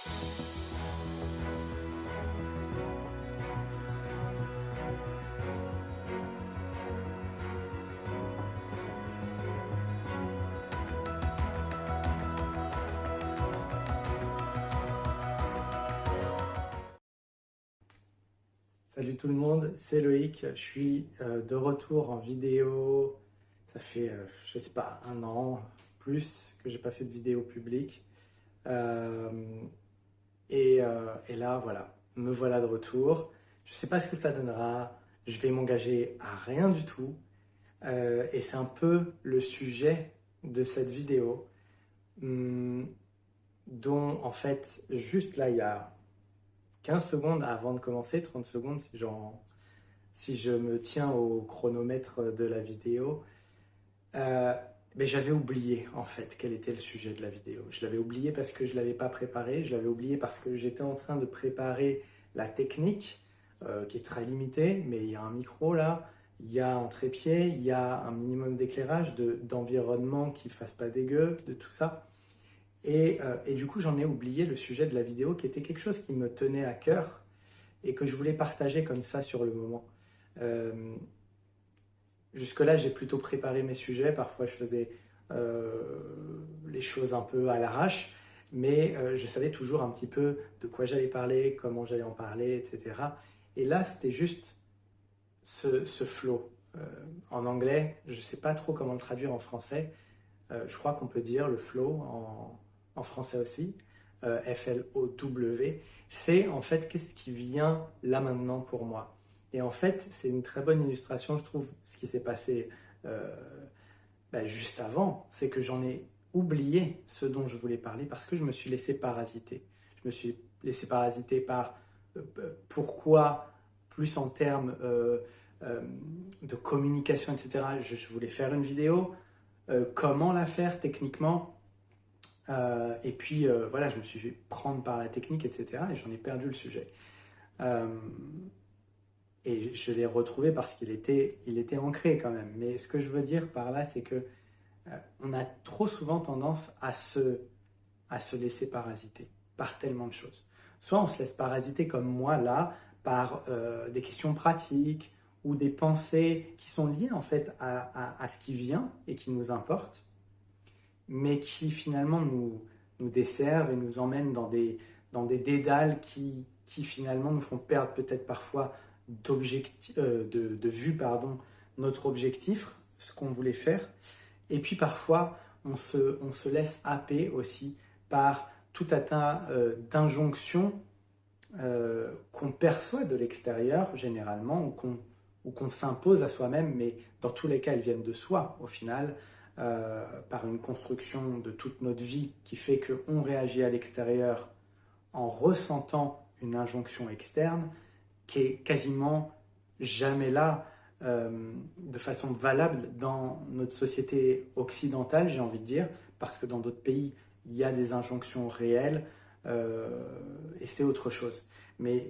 Salut tout le monde, c'est Loïc. Je suis de retour en vidéo. Ça fait, je sais pas, un an plus que j'ai pas fait de vidéo publique. Euh, et là, voilà, me voilà de retour. Je sais pas ce que ça donnera. Je vais m'engager à rien du tout. Et c'est un peu le sujet de cette vidéo, hum, dont en fait, juste là, il y a 15 secondes avant de commencer, 30 secondes si je me tiens au chronomètre de la vidéo, euh, mais j'avais oublié en fait quel était le sujet de la vidéo. Je l'avais oublié parce que je ne l'avais pas préparé, je l'avais oublié parce que j'étais en train de préparer la technique qui est très limitée, mais il y a un micro là, il y a un trépied, il y a un minimum d'éclairage, d'environnement qui ne fasse pas dégueu, de tout ça. Et du coup, j'en ai oublié le sujet de la vidéo qui était quelque chose qui me tenait à cœur et que je voulais partager comme ça sur le moment. Euh, Jusque-là, j'ai plutôt préparé mes sujets. Parfois, je faisais les choses un peu à l'arrache, mais je savais toujours un petit peu de quoi j'allais parler, comment j'allais en parler, etc. Et là, c'était juste ce flow. En anglais, je ne sais pas trop comment le traduire en français. Je crois qu'on peut dire le flow en français aussi. F-L-O-W. C'est en fait qu'est-ce qui vient là maintenant pour moi. Et en fait, c'est une très bonne illustration, je trouve, ce qui s'est passé euh, juste avant, c'est que j'en ai oublié ce dont je voulais parler parce que je me suis laissé parasiter. Je me suis laissé parasiter par pourquoi, plus en termes euh, de communication, etc., je voulais faire une vidéo, comment la faire techniquement, et puis voilà, je me suis fait prendre par la technique, etc., et j'en ai perdu le sujet. Euh, et je l'ai retrouvé parce il était ancré quand même. Mais ce que je veux dire par là, c'est que on a trop souvent tendance à se laisser parasiter par tellement de choses. Soit on se laisse parasiter comme moi là, par des questions pratiques ou des pensées qui sont liées en fait à ce qui vient et qui nous importe, mais qui finalement nous desservent et nous emmènent dans des dédales qui finalement nous font perdre peut-être parfois de vue pardon, notre objectif, ce qu'on voulait faire. Et puis parfois, on se laisse happer aussi par tout un tas d'injonctions qu'on perçoit de l'extérieur généralement ou qu'on s'impose à soi-même, mais dans tous les cas, elles viennent de soi au final, par une construction de toute notre vie qui fait qu'on réagit à l'extérieur en ressentant une injonction externe qui est quasiment jamais là de façon valable dans notre société occidentale, j'ai envie de dire, parce que dans d'autres pays, il y a des injonctions réelles et c'est autre chose. Mais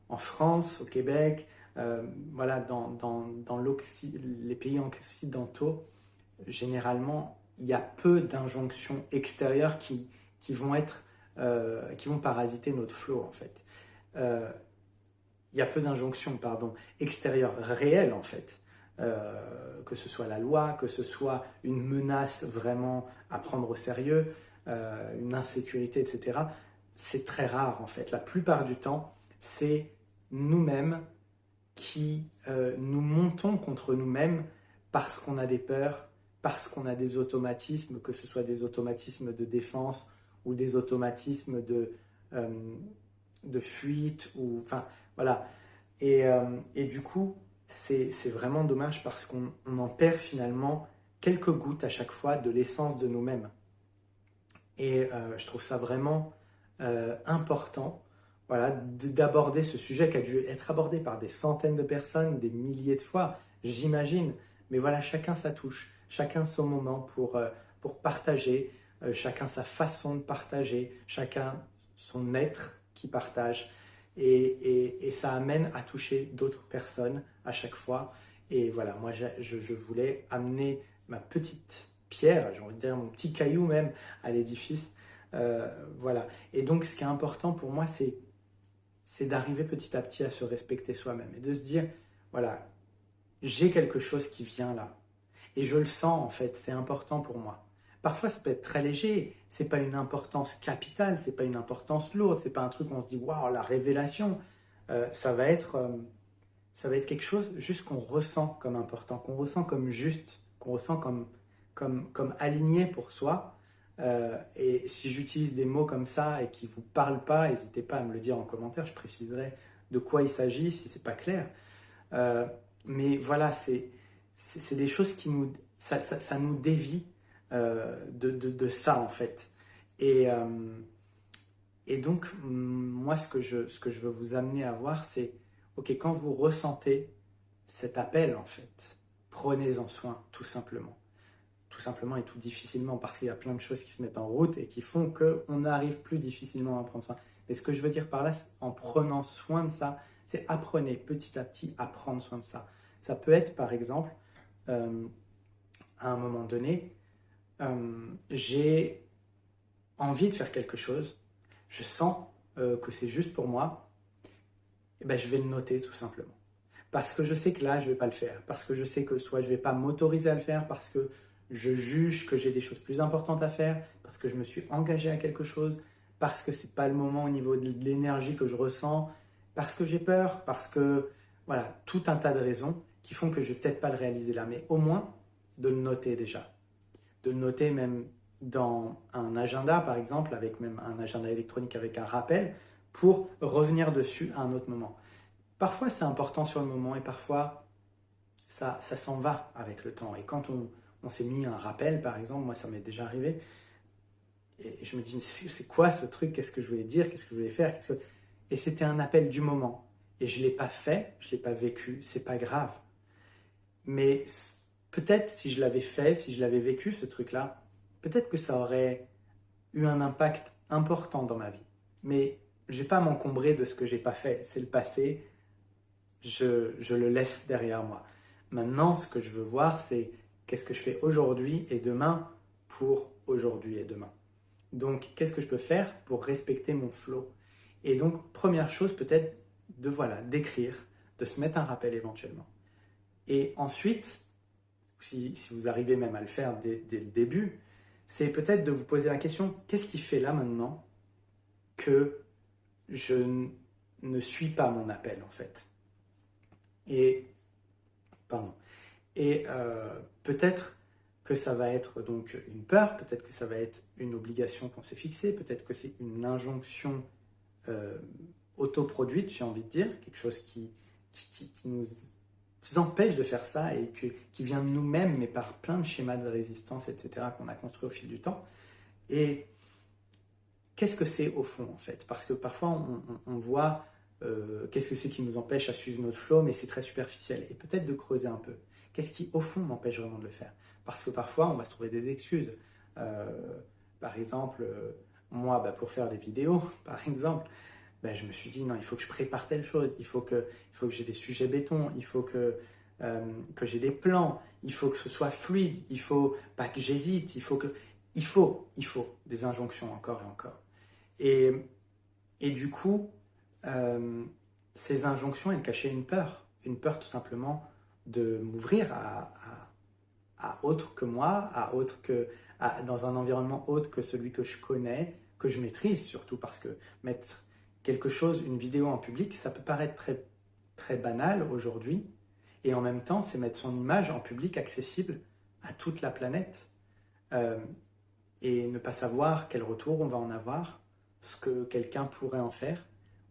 en France, au Québec, voilà, dans les pays occidentaux, généralement, il y a peu d'injonctions extérieures qui vont parasiter notre flow, en fait. Euh, il y a peu d'injonctions, pardon, extérieures réelles, en fait. Que ce soit la loi, que ce soit une menace vraiment à prendre au sérieux, une insécurité, etc. C'est très rare, en fait. La plupart du temps, c'est nous-mêmes qui nous montons contre nous-mêmes parce qu'on a des peurs, parce qu'on a des automatismes, que ce soit des automatismes de défense ou des automatismes euh, de fuite, ou enfin voilà. Et du coup, c'est vraiment dommage parce qu'on en perd finalement quelques gouttes à chaque fois de l'essence de nous-mêmes. Et je trouve ça vraiment important, voilà, d'aborder ce sujet qui a dû être abordé par des centaines de personnes, des milliers de fois, j'imagine. Mais voilà, chacun sa touche, chacun son moment pour partager, chacun sa façon de partager, chacun son être qui partage. Et ça amène à toucher d'autres personnes à chaque fois. Et voilà, moi je voulais amener ma petite pierre, j'ai envie de dire mon petit caillou même, à l'édifice Voilà. Et donc, ce qui est important pour moi, c'est d'arriver petit à petit à se respecter soi-même et de se dire, voilà, j'ai quelque chose qui vient là. Et je le sens en fait, c'est important pour moi. Parfois, ça peut être très léger, c'est pas une importance capitale, c'est pas une importance lourde, c'est pas un truc où on se dit, waouh, la révélation. Ça va être quelque chose juste qu'on ressent comme important, qu'on ressent comme juste, qu'on ressent comme aligné pour soi. Et si j'utilise des mots comme ça et qui ne vous parlent pas, n'hésitez pas à me le dire en commentaire, je préciserai de quoi il s'agit si ce n'est pas clair. Euh, mais voilà, c'est des choses qui ça nous dévie de ça en fait. Et, euh, et donc, moi, ce que je veux vous amener à voir, c'est, ok, quand vous ressentez cet appel, en fait, prenez-en soin, tout simplement. Tout simplement et tout difficilement, parce qu'il y a plein de choses qui se mettent en route et qui font qu'on arrive plus difficilement à prendre soin. Mais ce que je veux dire par là, en prenant soin de ça, c'est apprenez petit à petit à prendre soin de ça. Ça peut être, par exemple, euh, à un moment donné, j'ai envie de faire quelque chose, je sens que c'est juste pour moi, eh ben, je vais le noter tout simplement. Parce que je sais que là, je ne vais pas le faire. Parce que je sais que soit je ne vais pas m'autoriser à le faire, parce que je juge que j'ai des choses plus importantes à faire, parce que je me suis engagé à quelque chose, parce que ce n'est pas le moment au niveau de l'énergie que je ressens, parce que j'ai peur, parce que, voilà, tout un tas de raisons qui font que je ne vais peut-être pas le réaliser là. Mais au moins, de le noter déjà. De le noter même dans un agenda, par exemple, avec même un agenda électronique avec un rappel, pour revenir dessus à un autre moment. Parfois, c'est important sur le moment et parfois, ça s'en va avec le temps. Et quand on s'est mis un rappel, par exemple, moi, ça m'est déjà arrivé, et je me dis, c'est quoi ce truc? Qu'est-ce que je voulais dire? Qu'est-ce que je voulais faire? Et c'était un appel du moment. Et je ne l'ai pas fait, je ne l'ai pas vécu, c'est pas grave. Mais peut-être si je l'avais fait, si je l'avais vécu, ce truc-là, peut-être que ça aurait eu un impact important dans ma vie. Mais je ne vais pas m'encombrer de ce que je n'ai pas fait. C'est le passé, je le laisse derrière moi. Maintenant, ce que je veux voir, c'est qu'est-ce que je fais aujourd'hui et demain pour aujourd'hui et demain. Donc, qu'est-ce que je peux faire pour respecter mon flow? Et donc, première chose, peut-être de voilà, d'écrire, de se mettre un rappel éventuellement. Et ensuite, si vous arrivez même à le faire dès le début, c'est peut-être de vous poser la question, qu'est-ce qui fait là maintenant que je ne suis pas mon appel en fait? Et, pardon. Et peut-être que ça va être donc une peur, peut-être que ça va être une obligation qu'on s'est fixée, peut-être que c'est une injonction euh, autoproduite, j'ai envie de dire, quelque chose qui nous empêche de faire ça et qui vient de nous-mêmes, mais par plein de schémas de résistance, etc., qu'on a construit au fil du temps. Et qu'est-ce que c'est au fond, en fait? Parce que parfois, on voit qu'est-ce que c'est qui nous empêche à suivre notre flow, mais c'est très superficiel. Et peut-être de creuser un peu. Qu'est-ce qui, au fond, m'empêche vraiment de le faire? Parce que parfois, on va se trouver des excuses. Par exemple, moi, pour faire des vidéos, par exemple, je me suis dit, non, il faut que je prépare telle chose, il faut que j'ai des sujets béton, il faut que j'ai des plans, il faut que ce soit fluide, il faut pas que j'hésite, il faut des injonctions encore et encore. Et du coup, ces injonctions, elles cachaient une peur tout simplement de m'ouvrir à autre que moi, dans un environnement autre que celui que je connais, que je maîtrise surtout, parce que mettre quelque chose, une vidéo en public, ça peut paraître très, très banal aujourd'hui, et en même temps, c'est mettre son image en public accessible à toute la planète, et ne pas savoir quel retour on va en avoir, ce que quelqu'un pourrait en faire.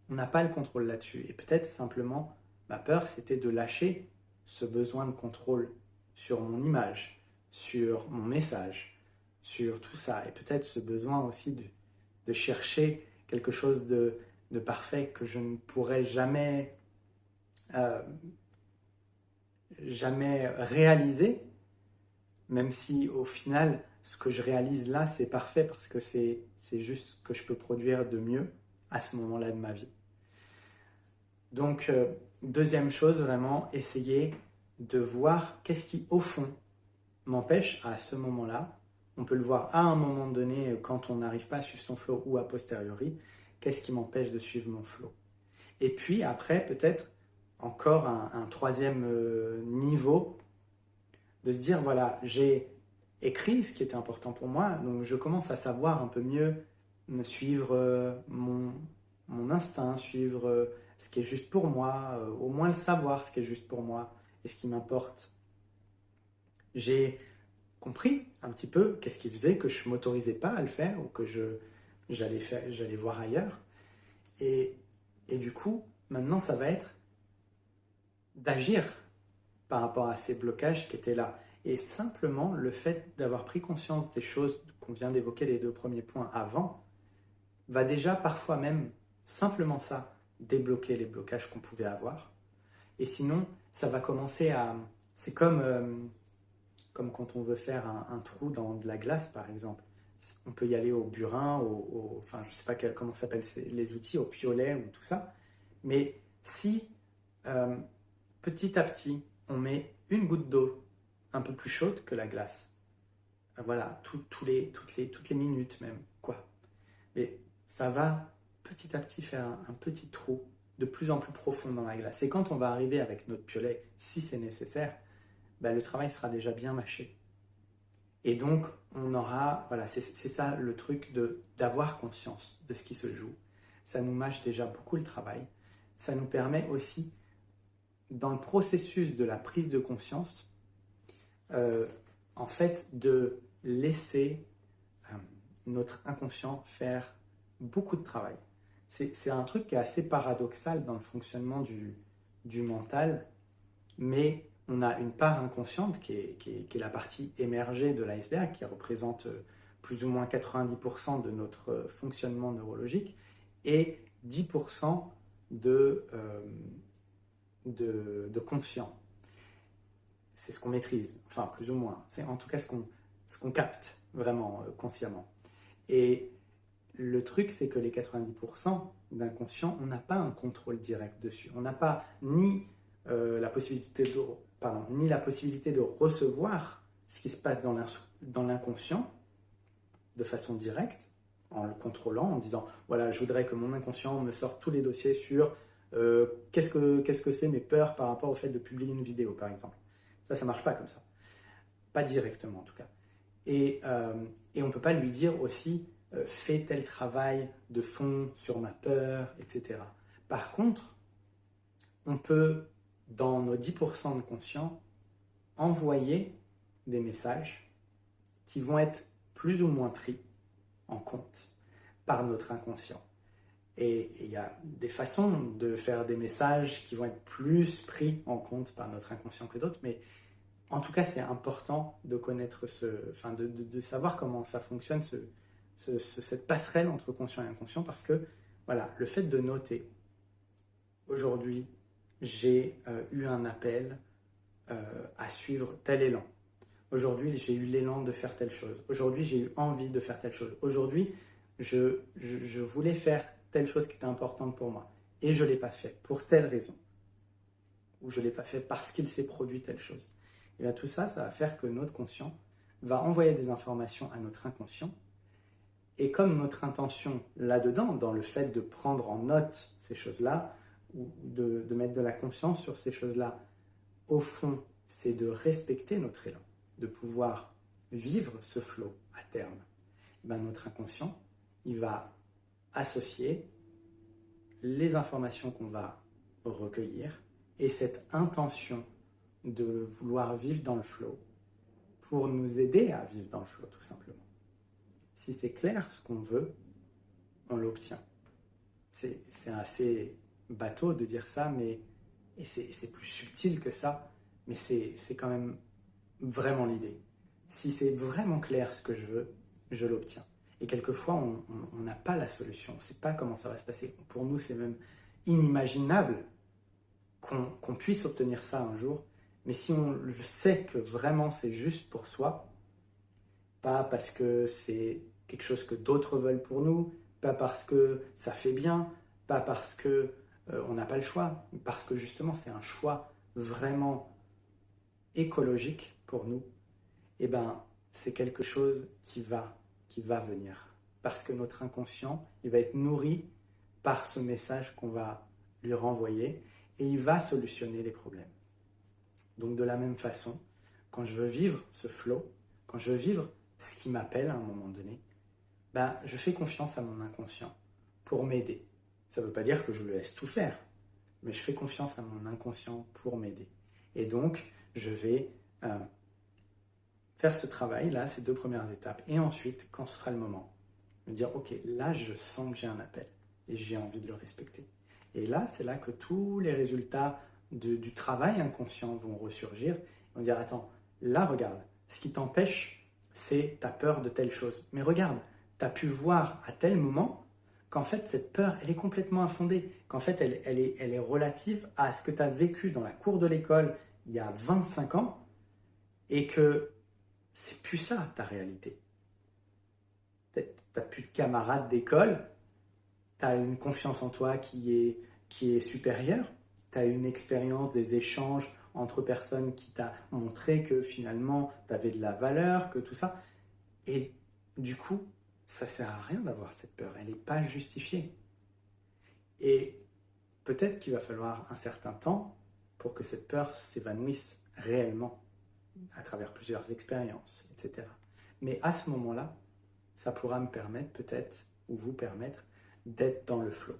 On n'a pas le contrôle là-dessus, et peut-être simplement, ma peur, c'était de lâcher ce besoin de contrôle sur mon image, sur mon message, sur tout ça, et peut-être ce besoin aussi de chercher quelque chose de parfait que je ne pourrais jamais réaliser, même si au final, ce que je réalise là, c'est parfait parce que c'est juste ce que je peux produire de mieux à ce moment-là de ma vie. Donc, deuxième chose, vraiment, essayer de voir qu'est-ce qui, au fond, m'empêche à ce moment-là On peut le voir à un moment donné quand on n'arrive pas à suivre son flow ou a posteriori. Qu'est-ce qui m'empêche de suivre mon flow? Et puis après, peut-être encore un troisième niveau de se dire, voilà, j'ai écrit ce qui était important pour moi, donc je commence à savoir un peu mieux suivre mon instinct, suivre ce qui est juste pour moi, au moins le savoir ce qui est juste pour moi et ce qui m'importe. J'ai compris un petit peu qu'est-ce qui faisait que je ne m'autorisais pas à le faire ou que j'allais voir ailleurs. Et du coup, maintenant, ça va être d'agir par rapport à ces blocages qui étaient là. Et simplement, le fait d'avoir pris conscience des choses qu'on vient d'évoquer, les 2 premiers points avant, va déjà parfois même, simplement ça, débloquer les blocages qu'on pouvait avoir. Et sinon, ça va commencer à... C'est comme quand on veut faire un trou dans de la glace, par exemple. On peut y aller au burin, enfin, je ne sais pas comment s'appellent les outils, au piolet ou tout ça. Mais si petit à petit, on met une goutte d'eau un peu plus chaude que la glace, voilà, toutes les minutes même, quoi. Mais ça va petit à petit faire un petit trou de plus en plus profond dans la glace. Et quand on va arriver avec notre piolet, si c'est nécessaire, ben, le travail sera déjà bien mâché. Et donc, on aura, voilà, c'est ça le truc d'avoir conscience de ce qui se joue. Ça nous mâche déjà beaucoup le travail. Ça nous permet aussi, dans le processus de la prise de conscience, en fait, de laisser notre inconscient faire beaucoup de travail. C'est un truc qui est assez paradoxal dans le fonctionnement du mental, mais on a une part inconsciente qui est la partie émergée de l'iceberg, qui représente plus ou moins 90% de notre fonctionnement neurologique, et 10% de conscient. C'est ce qu'on maîtrise, enfin plus ou moins. C'est en tout cas ce qu'on capte vraiment consciemment. Et le truc, c'est que les 90% d'inconscient, on n'a pas un contrôle direct dessus. On n'a pas ni la possibilité de recevoir ce qui se passe dans l'inconscient de façon directe, en le contrôlant, en disant voilà, je voudrais que mon inconscient me sorte tous les dossiers sur qu'est-ce que c'est mes peurs par rapport au fait de publier une vidéo, par exemple. Ça ne marche pas comme ça. Pas directement, en tout cas. Et on ne peut pas lui dire aussi fais tel travail de fond sur ma peur, etc. Par contre, on peut, dans nos 10% de conscient, envoyer des messages qui vont être plus ou moins pris en compte par notre inconscient. Et il y a des façons de faire des messages qui vont être plus pris en compte par notre inconscient que d'autres, mais en tout cas, c'est important de connaître de savoir comment ça fonctionne, cette passerelle entre conscient et inconscient, parce que voilà, le fait de noter, aujourd'hui, j'ai eu un appel à suivre tel élan. Aujourd'hui, j'ai eu l'élan de faire telle chose. Aujourd'hui, j'ai eu envie de faire telle chose. Aujourd'hui, je voulais faire telle chose qui était importante pour moi. Et je ne l'ai pas fait pour telle raison. Ou je ne l'ai pas fait parce qu'il s'est produit telle chose. Et bien tout ça, ça va faire que notre conscient va envoyer des informations à notre inconscient. Et comme notre intention là-dedans, dans le fait de prendre en note ces choses-là, ou de mettre de la conscience sur ces choses-là, au fond, c'est de respecter notre élan, de pouvoir vivre ce flow à terme. Et bien notre inconscient, il va associer les informations qu'on va recueillir et cette intention de vouloir vivre dans le flow pour nous aider à vivre dans le flow, tout simplement. Si c'est clair ce qu'on veut, on l'obtient. C'est assez bateau de dire ça, mais c'est plus subtil que ça, mais c'est quand même vraiment l'idée. Si c'est vraiment clair ce que je veux, je l'obtiens. Et quelquefois, on n'a pas la solution, on ne sait pas comment ça va se passer. Pour nous, c'est même inimaginable qu'on puisse obtenir ça un jour. Mais si on le sait que vraiment c'est juste pour soi, pas parce que c'est quelque chose que d'autres veulent pour nous, pas parce que ça fait bien, pas parce que on n'a pas le choix, mais parce que justement c'est un choix vraiment écologique pour nous, et ben c'est quelque chose qui va venir. Parce que notre inconscient, il va être nourri par ce message qu'on va lui renvoyer et il va solutionner les problèmes. Donc de la même façon, quand je veux vivre ce flow, quand je veux vivre ce qui m'appelle à un moment donné, ben, je fais confiance à mon inconscient pour m'aider. Ça ne veut pas dire que je le laisse tout faire, mais je fais confiance à mon inconscient pour m'aider. Et donc, je vais faire ce travail-là, ces 2 premières étapes. Et ensuite, quand ce sera le moment, me dire, ok, là, je sens que j'ai un appel et j'ai envie de le respecter. Et là, c'est là que tous les résultats du travail inconscient vont ressurgir. Ils vont dire, attends, là, regarde, ce qui t'empêche, c'est ta peur de telle chose. Mais regarde, tu as pu voir à tel moment qu'en fait, cette peur, elle est complètement infondée, qu'en fait, elle est relative à ce que tu as vécu dans la cour de l'école il y a 25 ans et que c'est plus ça, ta réalité. Tu n'as plus de camarades d'école, tu as une confiance en toi qui est supérieure, tu as une expérience des échanges entre personnes qui t'a montré que finalement, tu avais de la valeur, que tout ça. Et du coup, ça ne sert à rien d'avoir cette peur, elle n'est pas justifiée. Et peut-être qu'il va falloir un certain temps pour que cette peur s'évanouisse réellement à travers plusieurs expériences, etc. Mais à ce moment-là, ça pourra me permettre peut-être, ou vous permettre, d'être dans le flow,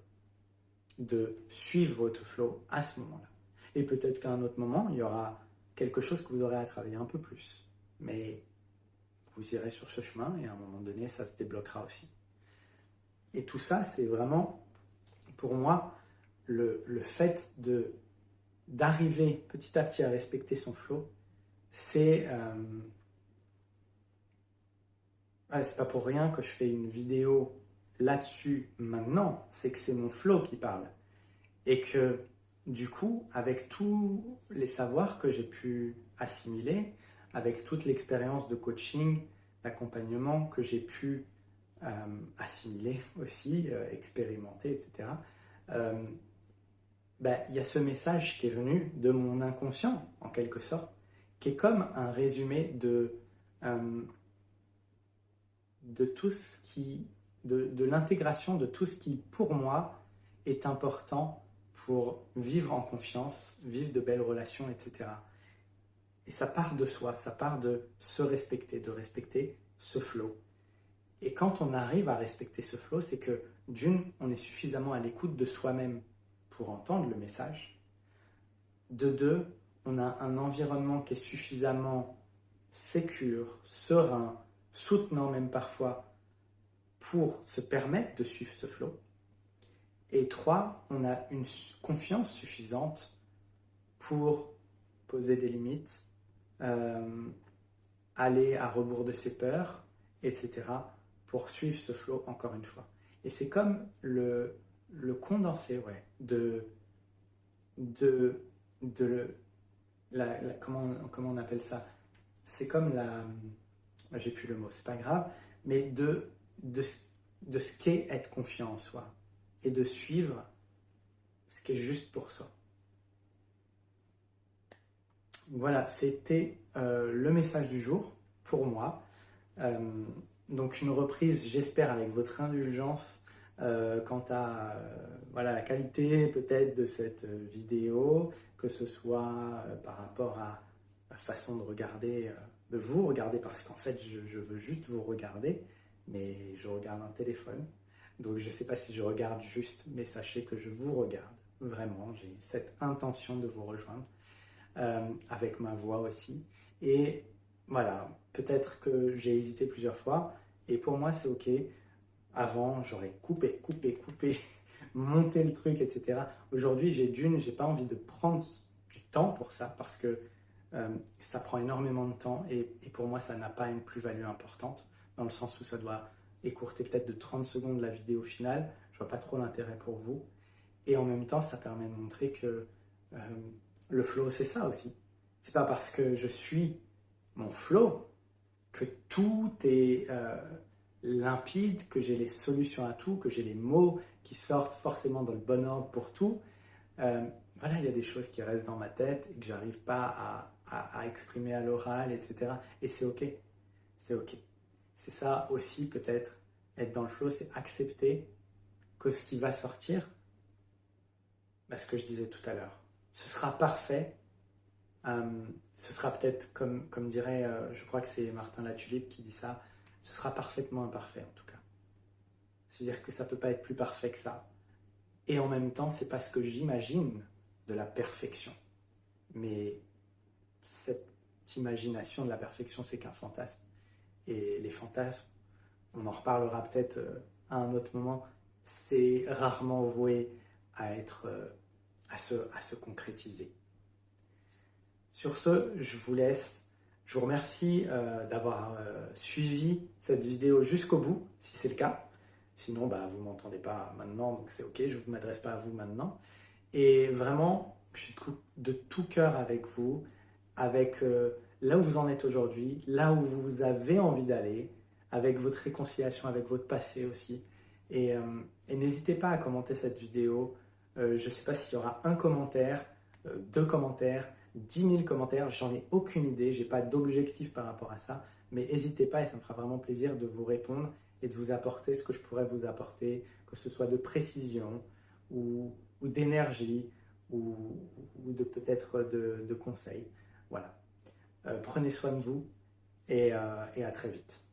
de suivre votre flow à ce moment-là. Et peut-être qu'à un autre moment, il y aura quelque chose que vous aurez à travailler un peu plus. Mais vous irez sur ce chemin et à un moment donné, ça se débloquera aussi. Et tout ça, c'est vraiment, pour moi, le fait d'arriver petit à petit à respecter son flow, c'est pas pour rien que je fais une vidéo là-dessus maintenant, c'est que c'est mon flow qui parle. Et que du coup, avec tous les savoirs que j'ai pu assimiler, avec toute l'expérience de coaching, d'accompagnement que j'ai pu assimiler aussi, expérimenter, etc., il y a ce message qui est venu de mon inconscient, en quelque sorte, qui est comme un résumé de tout ce qui, de l'intégration de tout ce qui, pour moi, est important pour vivre en confiance, vivre de belles relations, etc. Et ça part de soi, ça part de se respecter, de respecter ce flow. Et quand on arrive à respecter ce flow, c'est que d'une, on est suffisamment à l'écoute de soi-même pour entendre le message. De deux, on a un environnement qui est suffisamment sécure, serein, soutenant même parfois, pour se permettre de suivre ce flow. Et trois, on a une confiance suffisante pour poser des limites, aller à rebours de ses peurs, etc., pour suivre ce flow encore une fois. Et c'est comme le condensé comment on appelle ça? C'est comme j'ai plus le mot, c'est pas grave, mais de ce qu'est être confiant en soi et de suivre ce qui est juste pour soi. Voilà, c'était le message du jour pour moi. Donc une reprise, j'espère, avec votre indulgence quant à la qualité peut-être de cette vidéo, que ce soit par rapport à la façon de regarder, de vous regarder, parce qu'en fait je veux juste vous regarder, mais je regarde un téléphone. Donc je ne sais pas si je regarde juste, mais sachez que je vous regarde, vraiment, j'ai cette intention de vous rejoindre. Avec ma voix aussi. Et voilà, peut-être que j'ai hésité plusieurs fois, et pour moi c'est ok. Avant, j'aurais coupé, monté le truc, etc. Aujourd'hui, j'ai pas envie de prendre du temps pour ça, parce que ça prend énormément de temps, et pour moi, ça n'a pas une plus-value importante, dans le sens où ça doit écourter peut-être de 30 secondes la vidéo finale. Je vois pas trop l'intérêt pour vous. Et en même temps, ça permet de montrer que le flow, c'est ça aussi. C'est pas parce que je suis mon flow que tout est limpide, que j'ai les solutions à tout, que j'ai les mots qui sortent forcément dans le bon ordre pour tout. Voilà, il y a des choses qui restent dans ma tête et que j'arrive pas à exprimer à l'oral, etc. Et c'est ok. c'est ok. C'est ça aussi peut-être, être dans le flow, c'est accepter que ce qui va sortir, bah, ce que je disais tout à l'heure, ce sera parfait. Ce sera peut-être comme dirait, je crois que c'est Martin Latulippe qui dit ça, ce sera parfaitement imparfait en tout cas. C'est-à-dire que ça ne peut pas être plus parfait que ça. Et en même temps, c'est pas ce que j'imagine de la perfection. Mais cette imagination de la perfection, c'est qu'un fantasme. Et les fantasmes, on en reparlera peut-être à un autre moment, c'est rarement voué à être, à se concrétiser. Sur ce, je vous laisse. Je vous remercie d'avoir suivi cette vidéo jusqu'au bout, si c'est le cas. Sinon, bah, vous ne m'entendez pas maintenant, donc c'est ok, je ne m'adresse pas à vous maintenant. Et vraiment, je suis de tout cœur avec vous, avec là où vous en êtes aujourd'hui, là où vous avez envie d'aller, avec votre réconciliation, avec votre passé aussi. Et n'hésitez pas à commenter cette vidéo. Je ne sais pas s'il y aura un commentaire, 2 commentaires, 10 000 commentaires, j'en ai aucune idée, je n'ai pas d'objectif par rapport à ça, mais n'hésitez pas et ça me fera vraiment plaisir de vous répondre et de vous apporter ce que je pourrais vous apporter, que ce soit de précision ou d'énergie ou de peut-être de conseils. Voilà. Prenez soin de vous et à très vite.